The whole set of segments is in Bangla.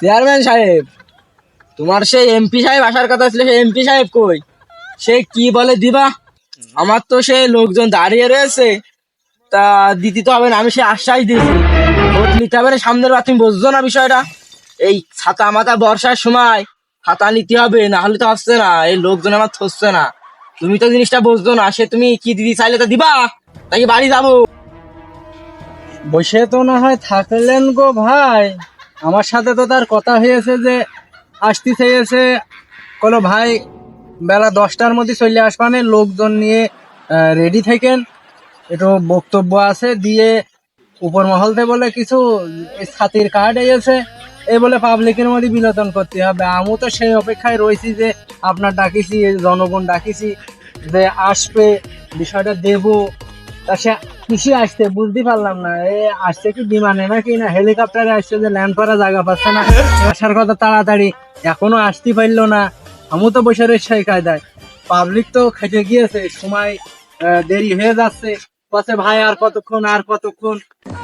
চেয়ারম্যান সাহেব, তোমার সেই এমপি সাহেব আসার কথা ছিল, সেই এমপি সাহেব কই? সে কি বলে দিবা? আমার তো সে লোকজন দাঁড়িয়ে রয়েছে, তা দিতে তো হবে না। আমি সে আশ্বাস দিয়েছি, ভোট নিতে হবে না সামনের বার। তুমি বুঝছো না বিষয়টা? এই ছাতা মাথা বর্ষার সময় ছাতা নিতে হবে, না হলে তো হচ্ছে না। এই লোকজন আমার থসছে না। তুমি তো জিনিসটা বুঝছো না। সে তুমি কি দিদি চাইলে তো দিবা, নাকি বাড়ি যাবো? বসে তো না হয় থাকলেন গো ভাই, আমার সাথে তো তার কথা হয়েছে যে আসতে চেয়েছে। কোনো ভাই বেলা 10টার মধ্যে চলে আসবানে, লোকজন নিয়ে রেডি থাকেন, একটু বক্তব্য আছে দিয়ে উপর মহলতে বলে কিছু ছাতির কার্ড এসেছে, এই বলে পাবলিকের মধ্যে বিনোদন করতে হবে। আমি তো সেই অপেক্ষায় রয়েছি যে আপনার ডাকিছি, জনগণ ডাকিছি যে আসবে, বিষয়টা দেবো। তা সে কিসে আসছে বুঝতে পারলাম না। আসছে কি বিমানে নাকি না হেলিকপ্টারে আসছে, যে ল্যান্ড করার জায়গা পাচ্ছে না, আসার কথা তাড়াতাড়ি, এখনো আসতে পারলো না। আমি তো বসে রয়েছি সেই কায়দায়, পাবলিক তো খেটে গিয়েছে, সময় দেরি হয়ে যাচ্ছে, বলছে ভাই আর কতক্ষণ আর কতক্ষণ।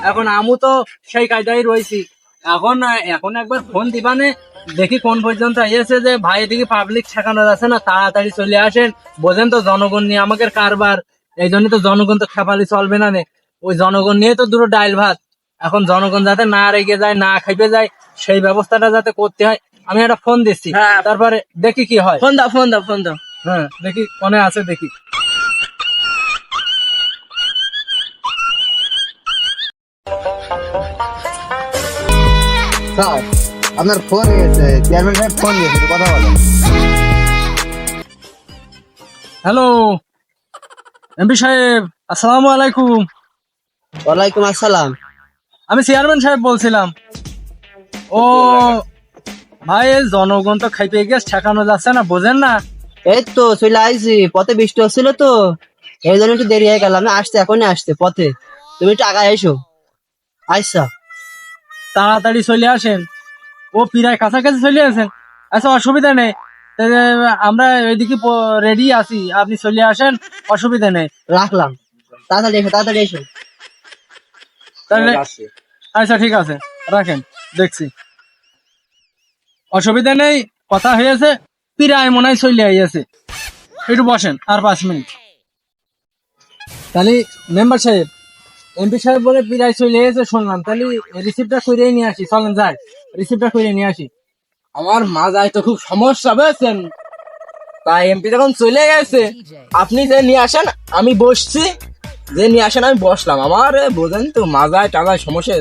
এখন আমি তো সেই কায়দায় রয়েছি। এখন এখন একবার ফোন দিবানে, দেখি কোন পর্যন্ত এসে, যে ভাই এদিকে পাবলিক ঠেকানো যাচ্ছে না, তাড়াতাড়ি চলে আসেন। বোঝেন তো জনগণ নিয়ে আমাদের কারবার, এই জন্য তো জনগণ তো খেপালি চলবে না নে। ওই জনগণ নিয়ে তো দুটো ডাইল ভাত। এখন জনগণ যাতে না রেগে যায়, না খেপে যায়, সেই ব্যবস্থাটা যাতে করতে হয়। আমি একটা ফোন দিচ্ছি, হ্যাঁ। তারপরে দেখি কি হয়। ফোন দাও, ফোন দাও, ফোন দাও। হ্যাঁ দেখি ফোনে আছে, দেখি। স্যার, আপনার ফোন এসেছে, চেয়ারম্যান সাহেব ফোন দিয়েছে, একটু কথা বলেন। হ্যালো এমপি সাহেব, আসসালামু আলাইকুম। ওয়ালাইকুম আসসালাম। আমি চেয়ারম্যান সাহেব বলছিলাম। ও ভাই, এই জনগণ তো খাইতে গিয়ে ঠেকানো যাচ্ছে না, বোঝেন না? এই তো চলে আইছি, পথে বৃষ্টি হচ্ছিল তো এই জন্য একটু দেরি হয়ে গেল। আমি আসতে এখনই আসতে পথে, তুমি একটু আগে এসো। আচ্ছা। তাড়াতাড়ি চলে আসেন, ও প্রায় কাছাকাছি চলে আসেন। আচ্ছা অসুবিধা নেই, তাহলে আমরা ওইদিকে রেডি আছি, আপনি চলে আসেন, অসুবিধা নেই। রাখলাম, তাড়াতাড়ি এসো, তাড়াতাড়ি এসো। তাহলে আচ্ছা ঠিক আছে, রাখেন, দেখছি। অসুবিধা নেই, কথা হয়েছে, প্রায় মনে হয় চলে আইয়াছে। একটু বসেন আর 5 মিনিট। তাহলে মেম্বার সাহেব, এমপি সাহেব বলে প্রায় চলে এসেছে শুনলাম, তাহলে রিসিপ্টটা করে নিয়ে আসি, চলেন যাই, রিসিপ্টটা করে নিয়ে আসি। আমার মাজায় তো খুব সমস্যা, বুঝছেন? তাই এমপি যখন চলে গেছে, আপনি যে নিয়ে আসেন আমি বসছি, যে নিয়ে আসেন আমি বসলাম। আমার বোঝেন তো মাজায় টাজায় সমস্যা,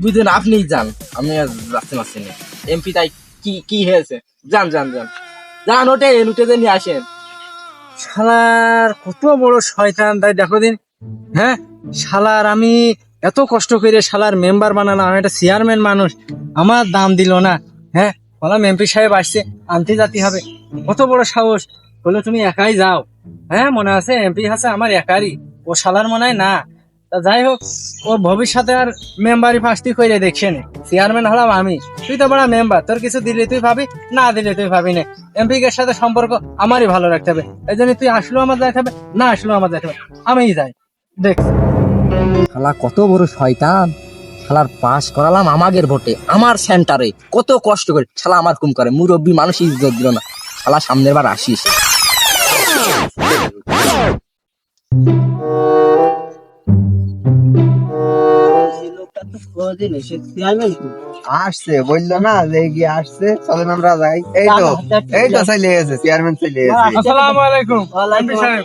বুঝলেন? আপনি যান, আমি আর যাচ্তে পারছি না। এমপি তাই কি কি হয়েছে? যান যান যান যান, ওটে উঠে যে নিয়ে আসেন। শালার কত বড় শয়তান, তাই দেখো দিন। হ্যাঁ, শালার আমি এত কষ্ট করে শালার মেম্বার বানালাম, আমি একটা চেয়ারম্যান মানুষ, আমার দাম দিল না। হ্যাঁ, বললাম এমপি সাহেব আসছে, আনতে যেতে হবে। কত বড় সাহস, বলে তুমি একাই যাও। হ্যাঁ মনে আছে এমপি আছে আমার একারই, ও শালার মনে হয় না। তা যাই হোক, ও ভবিষ্যতে আর মেম্বারই ফাঁসটি করে দেখছে না, চেয়ারম্যান হলাম আমি, তুই তো বড় মেম্বার, তোর কিছু দিলে তুই ভাবি, না দিলে তুই ভাবি না। এমপি এর সাথে সম্পর্ক আমারই ভালো রাখতে হবে, এই জন্য তুই আসলেও আমার যাইতে হবে, না আসলেও আমার যাইতে হবে, আমিই যাই। দেখ শালা কত বড় শয়তান! শালার পাস করালাম আমাদের ভোটে, আমার সেন্টারে, কত কষ্ট করে। শালা আমার কুম করে, মুরব্বী মানুষ ইজ্জত দিল না। শালা সামনের বার আসিস। আসছে বললো না যে এগিয়ে আসছে, চলেন আমরা যাই। এই তো, এই তো চলে গেছে, চেয়ারম্যান চলে গেছে। আসসালামু আলাইকুম এমপি সাহেব,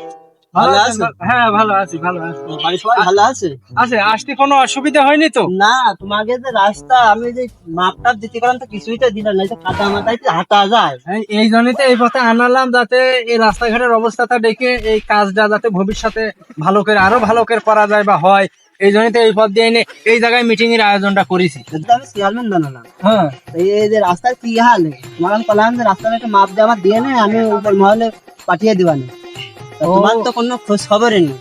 ভালো ভালো আছেন? আছো? হ্যাঁ ভালো আছি, ভালো আছি। বাড়ির সবাই ভালো আছে? আচ্ছা, আসতে কোনো অসুবিধা হয়নি তো? না, তোমাকে যে রাস্তা আমি যে মাপটা দিতে পারলাম তো কিছুই তো দিলাম না, কাদা মাথায় হাঁটা যায়। এই জন্যই তো এই পথে আনালাম, যাতে এই রাস্তাঘাটের অবস্থাটা দেখে এই কাজটা যাতে ভবিষ্যতে ভালো করে, আরো ভালো করে করা যায় বা হয়, এই জন্যই তো এই পথ দিয়ে এনে এই জায়গায় মিটিং এর আয়োজনটা করেছি। যদি আমি চেয়ারম্যান বানালাম, হ্যাঁ, এই যে রাস্তার কি হাল, তোমার আমি বললাম যে রাস্তার একটা মাপ দিয়ে আমার দিয়ে নে, আমি উপর মহলে পাঠিয়ে দিবানি। তোমার তো কোনো খোঁজ খবরই নেই।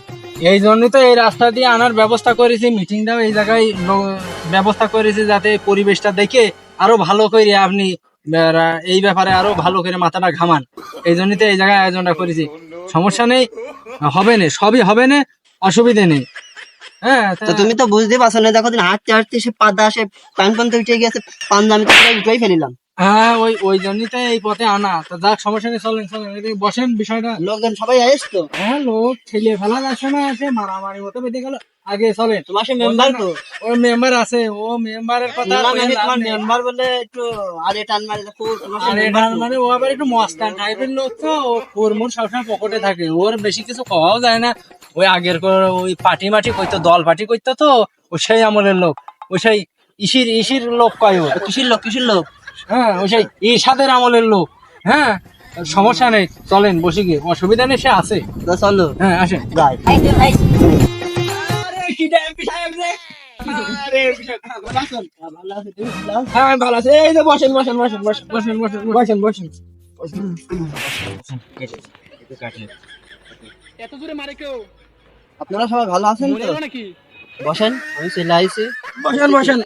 এই জন্যই তো এই রাস্তা দিয়ে আনার ব্যবস্থা করেছি, মিটিংটাও এই জায়গায় ব্যবস্থা করেছি, যাতে পরিবেশটা দেখে আরো ভালো করে আপনি এই ব্যাপারে আরো ভালো করে মাথাটা ঘামান। এই জন্যই তো এই জায়গায় আয়োজনটা করেছি। সমস্যা নেই, হবে না, সবই হবে না, অসুবিধে নেই। হ্যাঁ তো তুমি তো বুঝতে পারছো না, দেখো দিন হাঁটতে হাঁটতে সে পাদা সে প্যান প্যান উঠে গেছে, পাঞ্জাবি তো প্রায় উঠেই ফেলিলাম। হ্যাঁ, ওই জন্যই তো এই পথে আনা। তো যাক, সমস্যা নেই, চলেন চলেন, এদিকে বসেন বিষয়টা। লোকজন সবাই আসতো। হ্যাঁ, লোক ঠেলে ফেলা যাচ্ছে না, আছে মারামারি মতো বেঁধে গেল। আগে চলে, তোমার সে মেম্বার তো, ওই মেম্বার আছে, ও মেম্বারের কথা শুনলাম কইয়া নাকি লাভ তোমার নেই। মেম্বার বলে একটু আরে টান মারে, দেখো তোমার সে আর মেম্বার এটার মানে ও আবার একটু মস্তান টাইপের লোক, তো ওর মোর সবসময় পকেটে থাকে, ওর বেশি কিছু কওয়াও যায় না। ওই আগের ওই পার্টি মাটি কইতো, দল পার্টি কইতো, তো ও সেই আমলের লোক, ও সেই ইসির লোক কয় ও। কিসের লোক, কিসের লোক? হ্যাঁ, ওই সেই ইরশাদের আমলের লোক। হ্যাঁ, সমস্যা নেই, চলেন বসে গিয়ে, অসুবিধা নেই, সে আছে। তো চলো হ্যাঁ, আসেন। যাই। ভালো আছে, তুমি ভালো আছো? হ্যাঁ ভালো আছে, এই যে বসেন বসেন বসেন বসেন বসেন বসেন বসেন বসেন। আপনারা সবাই ভালো আছেন তো? বসেন, আমি চলে আইছি। বসেন বসেন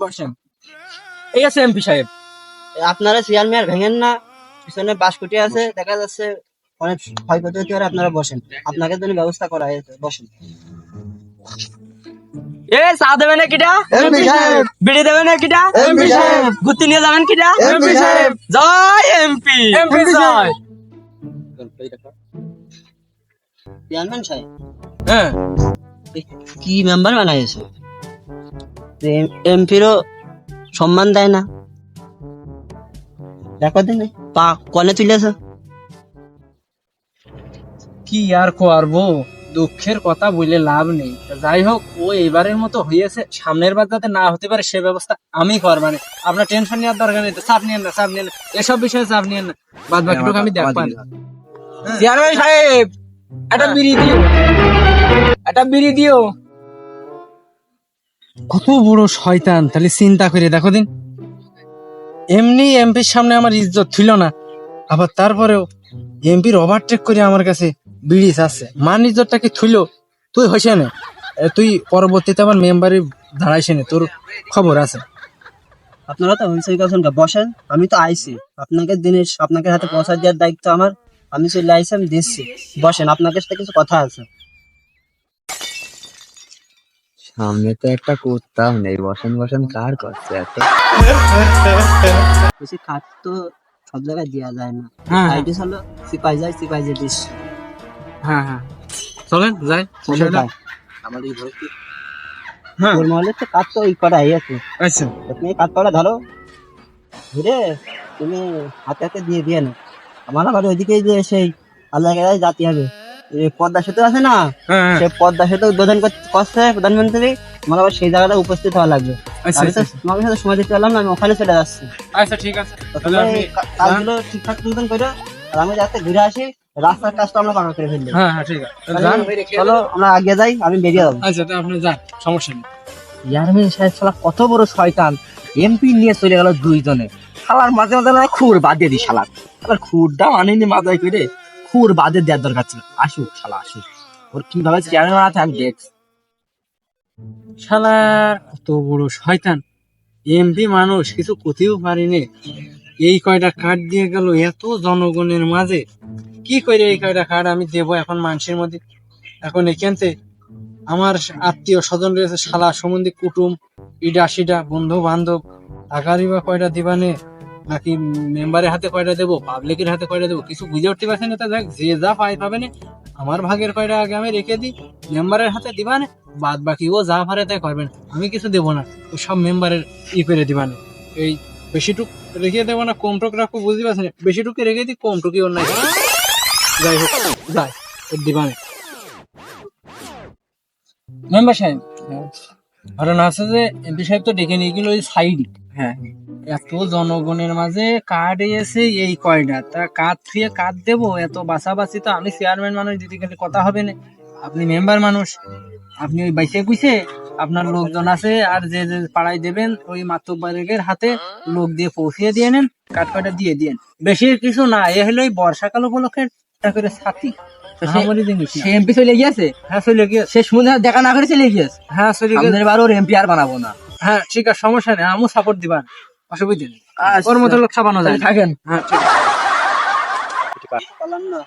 বসেন। এই আছে এমপি সাহেব। আপনারা চেয়ার মেয়ার ভেঙেন না, পিছনে বাঁশকুটি আছে, দেখা যাচ্ছে অনেক ক্ষয়ক্ষতি হতে পারে, আপনারা বসেন, আপনাকে জন্য ব্যবস্থা করা হয়েছে, বসেন। এ চা দেবে না কিটা? এমপি সাহেব। বিড়ি দেবে না কিটা? এমপি সাহেব। ঘুরতে নিয়ে যাবেন কিটা? এমপি সাহেব। জয় এমপি। এমপি জয়। চেয়ারম্যান সাহেব হ্যাঁ, কি মেম্বার বানাইছে, এমপিরও সম্মান দেয় না, দেখো দিন পা কনে তুলেছে। কি আর করবো, দুঃখের কথা বলে লাভ নেই। যাই হোক, ও এবারের মতো হয়েছে, সামনের বার যাতে না হতে পারে সে ব্যবস্থা আমি করবানে। আপনার টেনশন নেওয়ার দরকার নেই, চাপ নিয়েন না, চাপ নিয়েন না, এসব বিষয়ে চাপ নিয়েন না, বাদ বাকিটুকু আমি দেখবান। চেয়ারম্যান সাহেব একটা বিড়ি দিও, একটা বিড়ি দিও। কত বড় শয়তান, তাহলে চিন্তা করে দেখো দিন। এমনি এমপির সামনে আমার ইজ্জত ছিল না, আবার তারপরেও এমপির ওভারটেক করে আমার কাছে বিড়ি চাচ্ছে, মান ইজ্জতটাকে থুইল। তুই হইছে না, তুই পরবর্তীতে আবার মেম্বারে দাঁড়াইছে না, তোর খবর আছে। আপনারা তো হয়েছে কথা বসেন, আমি তো আইছি, আপনাকে জিনিস আপনাকে হাতে পৌঁছা দেওয়ার দায়িত্ব আমার, আমি চলে আইছি, আমি দিচ্ছি, বসেন, আপনাদের সাথে কিছু কথা আছে। সামনে তো একটা কুত্তাও নেই, বসেন বসেন কার করছে এত? বেশি কাঠ তো সব জায়গায় দেওয়া যায় না, হ্যাঁ, সাইডে চলো, সিপাই যায়, সিপাই যে দিস। হ্যাঁ, হ্যাঁ, চলেন যাই। আমাদের হ্যাঁ, ওর মহলে তো কাঠ তো ওই করা আছে, আচ্ছা, তুমি কাঠ করা ধরো, ধরে তুমি হাতে হাতে দিয়ে দিয়ে না, আমার আবার ওইদিকে যে সেই আল্লাহ জাতি হবে, এই পদ্মা সেতু আছে না, হ্যাঁ, হ্যাঁ, সে পদ্মা সেতু উদ্বোধন করছে প্রধানমন্ত্রী, আমার আবার সেই জায়গাটা উপস্থিত হওয়া লাগবে। আচ্ছা, আমি তো তোমাকে সাথে সময় দিতে পারলাম না, আমি ওখানে চলে যাচ্ছি। আচ্ছা, ঠিক আছে, তাহলে তুমি আপনি কাজগুলো ঠিকঠাক মতন করো, আর আমি যাতে ঘুরে আসি, রাস্তার কাজটা আমরা পাকা করে ফেলবো। হ্যাঁ, হ্যাঁ, ঠিক আছে, যান। চলো আমরা আগে যাই, আমি বেরিয়ে যাবো। আচ্ছা, তা আপনি যান, সমস্যা নেই। চেয়ারম্যান সাহেব শালা কত বড় শয়তান, এমপি নিয়ে চলে গেল দুইজনে। শালার মাঝে মাঝে না খুর বাদে দি, শালা শালার খুরটা আনেনি মাথায় করে, খুর বাদে দেওয়ার দরকার ছিল। আসুক শালা আসুক, ওর কিভাবে চেয়ারম্যান বানাতে আমি দেখ। শালার কত বড় শয়তান, এমপি মানুষ কিছু করতেও পারিনি, এই কয়টা কার্ড দিয়ে গেল এত জনগণের মাঝে। কি করে এই কয়টা কার্ড আমি দেবো এখন মানুষের মধ্যে? এখন এখানতে আমার আত্মীয় স্বজন রয়েছে, শালা সম্বন্ধী কুটুম, ইডা সিডা, বন্ধু বান্ধব, টাকারই বা কয়টা দিবানে, নাকি মেম্বারের হাতে কয়টা দেবো, পাবলিকের হাতে কয়টা দেবো, কিছু বুঝে উঠতে পারছি না। তা দেখ, যে যা পাই পাবে না, আমার ভাগের কয়টা আগে আমি রেখে দিই, মেম্বারের হাতে দিবানে, বাদ বাকি ও যা পারে তাই করবেন, আমি কিছু দেবো না, ও সব মেম্বারের করে দিবানে। এই বেশিটুক রেখে দেবো না, কমটুক রাখবো, বুঝতে পারছি না, বেশিটুকু রেখে দিই, কমটুকি ওর নাই, যাই হোক যাই, ওর দিবানে। মেম্বার সাহেব, ঘটনা আছে যে এমপি সাহেব তো ডেকে নিয়ে গেল ওই সাইড। হ্যাঁ, এত জনগণের মাঝে কার্ড এসে এই কয়টা, তা কার্ড থুয়ে কার্ড দেবো, এত বাছাবাছি তো আমি চেয়ারম্যান মানুষ, দিতে গেলে কথা হবে না, আপনি মেম্বার মানুষ, আপনি ওই বাইসে কুইসে আপনার লোকজন আছে, আর যে যে পাড়ায় দেবেন ওই মাতব্বরের হাতে লোক দিয়ে পৌঁছিয়ে দিয়ে নেন, কার্ড কয়টা দিয়ে দিয়েন, বেশি কিছু না। এ হলো ওই বর্ষাকাল উপলক্ষে একটা করে ছাতি, আমারই জিনিস না। সে এমপি চলে গিয়েছে, হ্যাঁ চলে গিয়েছে, সে শুনে দেখা না করে চলে গিয়েছে। হ্যাঁ চলে গিয়েছে, আমাদের বার ওর এমপি আর বানাবো না। হ্যাঁ ঠিক আছে, সমস্যা নেই, আমিও সাপোর্ট দিবা, অসুবিধা নেই, আচ্ছা, ওর মতো লোক ছাপানো যায় তাহলে থাকেন। হ্যাঁ ঠিক আছে। পারলাম না,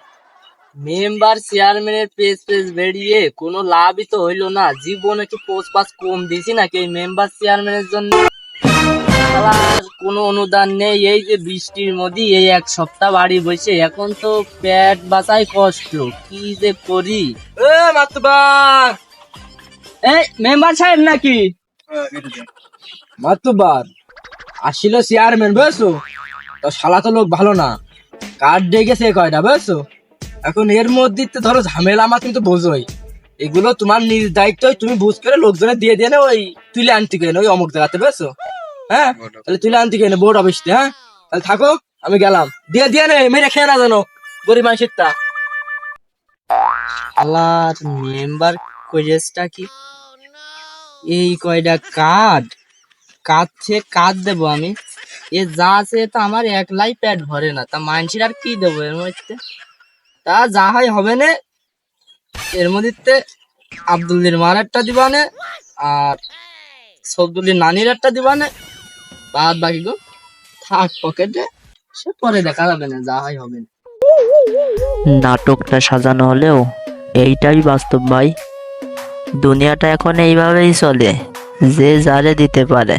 মেম্বার চেয়ারম্যানের পেজ বেরিয়ে কোনো লাভই তো হইলো না। জীবনে কি পোস্ট পাস কম দিছি নাকি এই মেম্বার চেয়ারম্যানের জন্য? শালার কোনো অনুদান নেই। এই যে বৃষ্টির মধ্যে এই এক সপ্তাহ বাড়ি বসে, এখন তো পেট বাঁচাই কষ্ট, কি যে করি। মাতুবার, এই মেম্বার সাহেব নাকি? মাতুবার আসিল চেয়ারম্যান, বুঝছো তো? শালা তো লোক ভালো না, কার্ড দিয়ে গেছে কয়টা, বুঝছো? এখন এর মধ্যে তো ধরো ঝামেলা আমার, তুমি তো বোঝোই। এগুলো তোমার নিজ দায়িত্ব, তুমি বুঝ করে লোকজনের দিয়ে দিয়ে না, ওই তুলে আনতে গেলে ওই অমুক জায়গাতে, বুঝছো? হ্যাঁ, তাহলে তুলে আনতে গেলে বোর্ড অফিসে। হ্যাঁ, তাহলে থাকো, আমি গেলাম। দিয়ে দিয়ে নে, মেরে খেয়ে না জানো গরিব মানুষের তা। আল্লাহর মেম্বার কোজেসটা কি এই কয়টা কার্ড, কাজ দেবো আমি? এ যা আছে তো আমার একলাই পেট ভরে না, তা মানুষের আর কি দেবো এর মধ্যে? তা যা হয় হবে না, এর মধ্যে আব্দুল্লির মার একটা দিবানে আর সবদুল্লির নানির একটা দিবানে, বাদ বাকি গো থাক পকেটে, সে পরে দেখা যাবে না, যা হয় হবে না। নাটকটা সাজানো হলেও এইটাই বাস্তব ভাই। দুনিয়াটা এখন এইভাবেই চলে, যে যারে দিতে পারে।